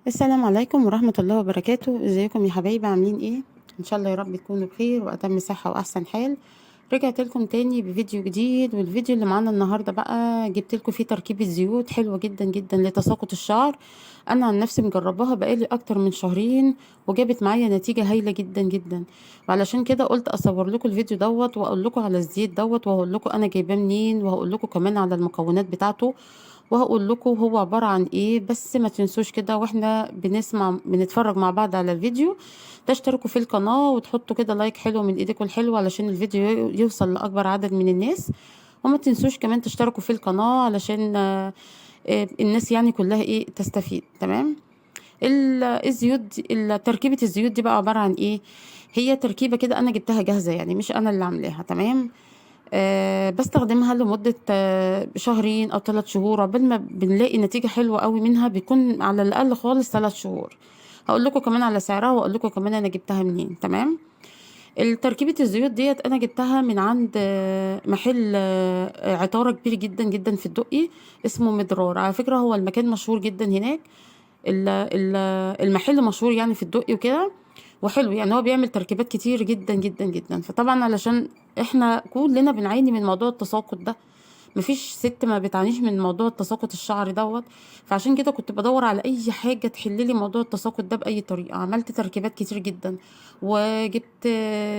السلام عليكم ورحمة الله وبركاته. ازيكم يا حبايبي؟ عاملين ايه؟ ان شاء الله يا رب تكونوا بخير واتم صحة واحسن حال. رجعت لكم تاني بفيديو جديد، والفيديو اللي معانا النهاردة بقى جبت لكم فيه تركيبة زيوت حلوة جدا جدا لتساقط الشعر. انا عن نفسي مجرباها بقالي اكتر من شهرين، وجابت معايا نتيجة هايلة جدا جدا. وعلشان كده قلت اصور لكم الفيديو دوت واقول لكم على الزيت دوت، وهقول لكم انا جايباه منين، وهقول لكم كمان على المكونات بتاعته، وهقول لكم هو عبارة عن ايه. بس ما تنسوش كده واحنا بنتفرج مع بعض على الفيديو، تشتركوا في القناة وتحطوا كده لايك حلو من ايديكم الحلوة علشان الفيديو يوصل لأكبر عدد من الناس. وما تنسوش كمان تشتركوا في القناة علشان الناس يعني كلها ايه تستفيد. تمام. الزيوت تركيبة الزيوت دي بقى عبارة عن ايه؟ هي تركيبة كده انا جبتها جاهزة، يعني مش انا اللي عاملاها. تمام. بستخدمها لمدة شهرين أو 3 شهور، عقبال ما بنلاقي نتيجة حلوة قوي منها، بيكون على الأقل خالص 3 شهور. هقول لكم كمان على سعرها، وأقول لكم كمان أنا جبتها منين. تمام. تركيبة الزيوت ديت أنا جبتها من عند محل عطارة كبير جدا جدا في الدقي، اسمه مدرار. على فكرة هو المكان مشهور جدا هناك، المحل مشهور يعني في الدقي وكده، وحلو يعني. هو بيعمل تركيبات كتير جدا جدا جدا. فطبعا علشان احنا كلنا بنعاني من موضوع التساقط ده، مفيش ست ما بتعانيش من موضوع التساقط الشعري دوت. فعشان كده كنت بدور على اي حاجه تحللي موضوع التساقط ده باي طريقه. عملت تركيبات كتير جدا، وجبت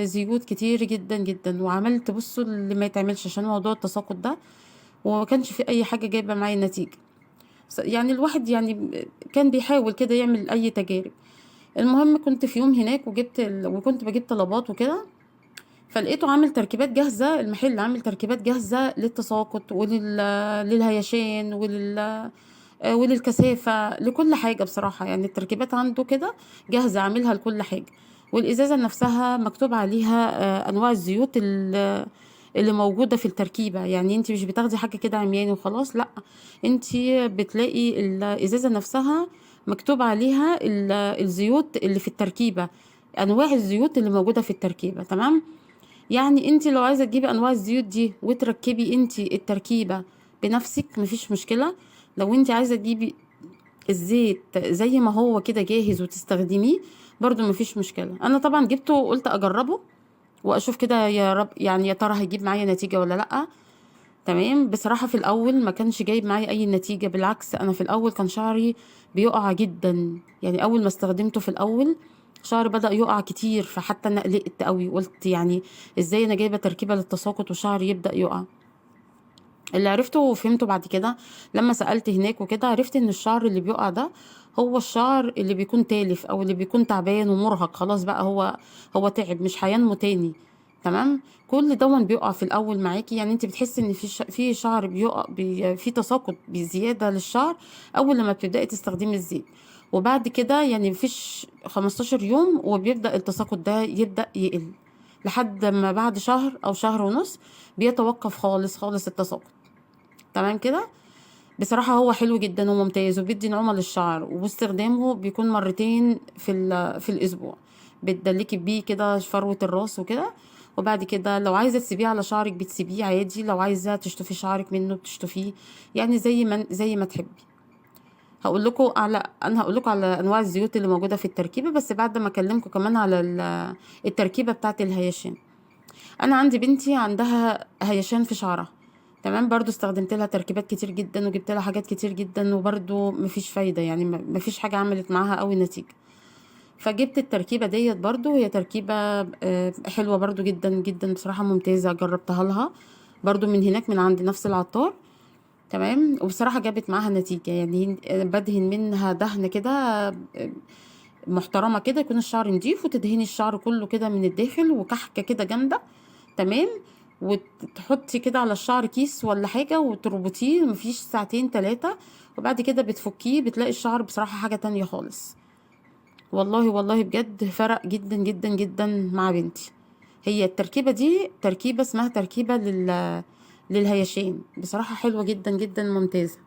زيوت كتير جدا جدا، وعملت بصوا اللي ما يتعملش عشان موضوع التساقط ده، وما كانش في اي حاجه جايبه معايا نتيجه. يعني الواحد يعني كان بيحاول كده يعمل اي تجارب. المهم كنت في يوم هناك وكنت بجيب طلبات وكده، فلقيته عامل تركيبات جاهزة. المحل عامل تركيبات جاهزة للتساقط للهيشان وللكثافة، لكل حاجة بصراحة. يعني التركيبات عنده كده جاهزة، عاملها لكل حاجة. والإزازة نفسها مكتوب عليها أنواع الزيوت اللي موجودة في التركيبة. يعني انت مش بتاخدي حاجة كده عمياني وخلاص، لا، انت بتلاقي الإزازة نفسها مكتوب عليها الزيوت اللي في التركيبة، أنواع الزيوت اللي موجودة في التركيبة. تمام. يعني انت لو عايزه تجيبي انواع الزيوت دي وتركبي انت التركيبه بنفسك مفيش مشكله. لو انت عايزه تجيبي الزيت زي ما هو كده جاهز وتستخدميه، برضو مفيش مشكله. انا طبعا جبته وقلت اجربه واشوف كده يا رب، يعني يا ترى هيجيب معايا نتيجه ولا لا. تمام. بصراحه في الاول ما كانش جايب معايا اي نتيجه، بالعكس انا في الاول كان شعري بيقع جدا. يعني اول ما استخدمته في الاول شعري بدأ يقع كتير، فحتى انا قلقت قوي، قلت يعني ازاي انا جايبه تركيبه للتساقط وشعري يبدأ يقع. اللي عرفته وفهمته بعد كده لما سألت هناك وكده، عرفت ان الشعر اللي بيقع ده هو الشعر اللي بيكون تالف او اللي بيكون تعبان ومرهق خلاص بقى، هو تعب مش هينمو تاني. تمام. كل دون بيقع في الاول معاكي، يعني انت بتحسي ان في شعر بيقع، في تساقط بزياده للشعر اول لما بتبداي تستخدمي الزيت. وبعد كده يعني مفيش 15 يوم وبيبدأ التساقط ده يبدأ يقل، لحد ما بعد شهر او شهر ونص بيتوقف خالص خالص التساقط. تمام كده. بصراحة هو حلو جدا وممتاز وبيدي نعومة للشعر، واستخدامه بيكون مرتين في الأسبوع. بتدلكي بيه كده فروة الراس وكده، وبعد كده لو عايزة تسيبيه على شعرك بتسيبيه عادي، لو عايزة تشطفي شعرك منه بتشطفيه، يعني زي ما تحبي. انا هقول لكم على انواع الزيوت اللي موجوده في التركيبه، بس بعد ما اكلمكم كمان على التركيبه بتاعه الهياشين. انا عندي بنتي عندها هيشان في شعرها. تمام. برضو استخدمت لها تركيبات كتير جدا وجبت لها حاجات كتير جدا، وبرضو مفيش فايدة، يعني مفيش حاجة عملت معاها قوي نتيجة. فجبت التركيبة ديت، برضو هي تركيبة حلوة برضو جدا جدا بصراحة، ممتازة. جربتها لها برضو من هناك من عند نفس العطار. تمام. وبصراحة جابت معاها نتيجة، يعني بدهن منها دهنة كده محترمة كده، يكون الشعر نضيف، وتدهني الشعر كله كده من الداخل وكحكة كده جامدة. تمام. وتحطي كده على الشعر كيس ولا حاجة وتربطيه مفيش ساعتين 3، وبعد كده بتفكيه بتلاقي الشعر بصراحة حاجة تانية خالص. والله والله بجد فرق جدا جدا جدا مع بنتي. هي التركيبة دي تركيبة اسمها تركيبة للهيشان، بصراحة حلوة جدا جدا ممتازة.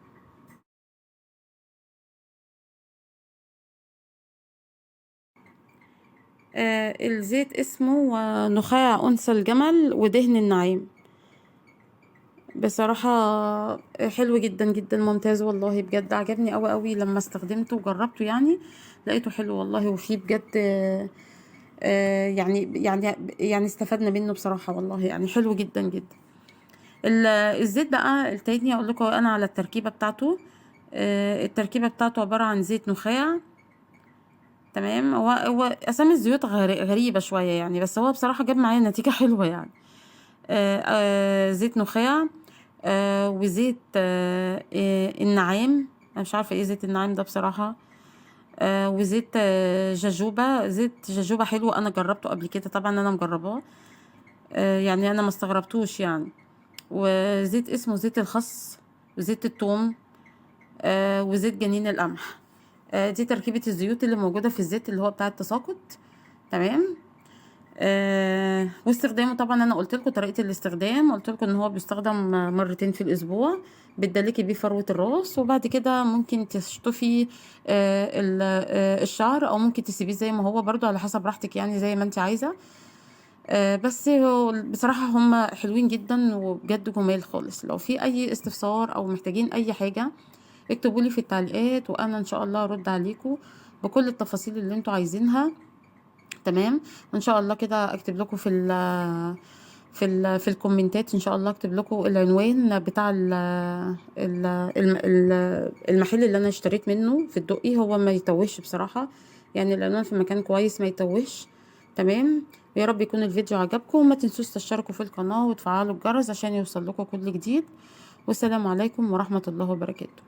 الزيت اسمه نخاع أنثى الجمل ودهن النعيم. بصراحة حلو جدا جدا، ممتاز والله، بجد عجبني قوي قوي لما استخدمته وجربته يعني. لقيته حلو والله، وفيه بجد يعني استفدنا منه بصراحة والله، يعني حلو جدا جدا. الزيت بقى التاني اقول لكم انا على التركيبة بتاعته. التركيبة بتاعته عبارة عن زيت نخاع. تمام. هو اسامي الزيوت غريبة شوية يعني، بس هو بصراحة جاب معايا نتيجة حلوة يعني. زيت نخاع، وزيت النعام. انا مش عارفة ايه زيت النعام ده بصراحة. وزيت جاجوبا. زيت جاجوبا حلو، انا جربته قبل كده طبعا، انا مجرباه. يعني انا ما استغربتوش يعني. وزيت اسمه زيت الخس، وزيت الثوم، وزيت جنين القمح. دي تركيبة الزيوت اللي موجودة في الزيت اللي هو بتاع التساقط. تمام. واستخدامه طبعا انا قلت لكم طريقة الاستخدام، قلت لكم ان هو بيستخدم مرتين في الاسبوع. بتدلكي بيه فروة الراس، وبعد كده ممكن تشطفي الشعر، او ممكن تسيبيه زي ما هو برضو على حسب راحتك يعني، زي ما انت عايزة. بس هو بصراحة هم حلوين جدا وبجد جمال خالص. لو في اي استفسار او محتاجين اي حاجة اكتبوا لي في التعليقات، وانا ان شاء الله ارد عليكم بكل التفاصيل اللي انتوا عايزينها. تمام. وان شاء الله كده اكتب لكم في الكومنتات ان شاء الله اكتب لكم العنوان بتاع ال المحل اللي انا اشتريت منه في الدقي. هو ما يتوهش بصراحة يعني، العنوان في مكان كويس ما يتوهش. تمام. يا رب يكون الفيديو عجبكم، وما تنسوش تشتركوا في القناة وتفعلوا الجرس عشان يوصل لكم كل جديد. والسلام عليكم ورحمة الله وبركاته.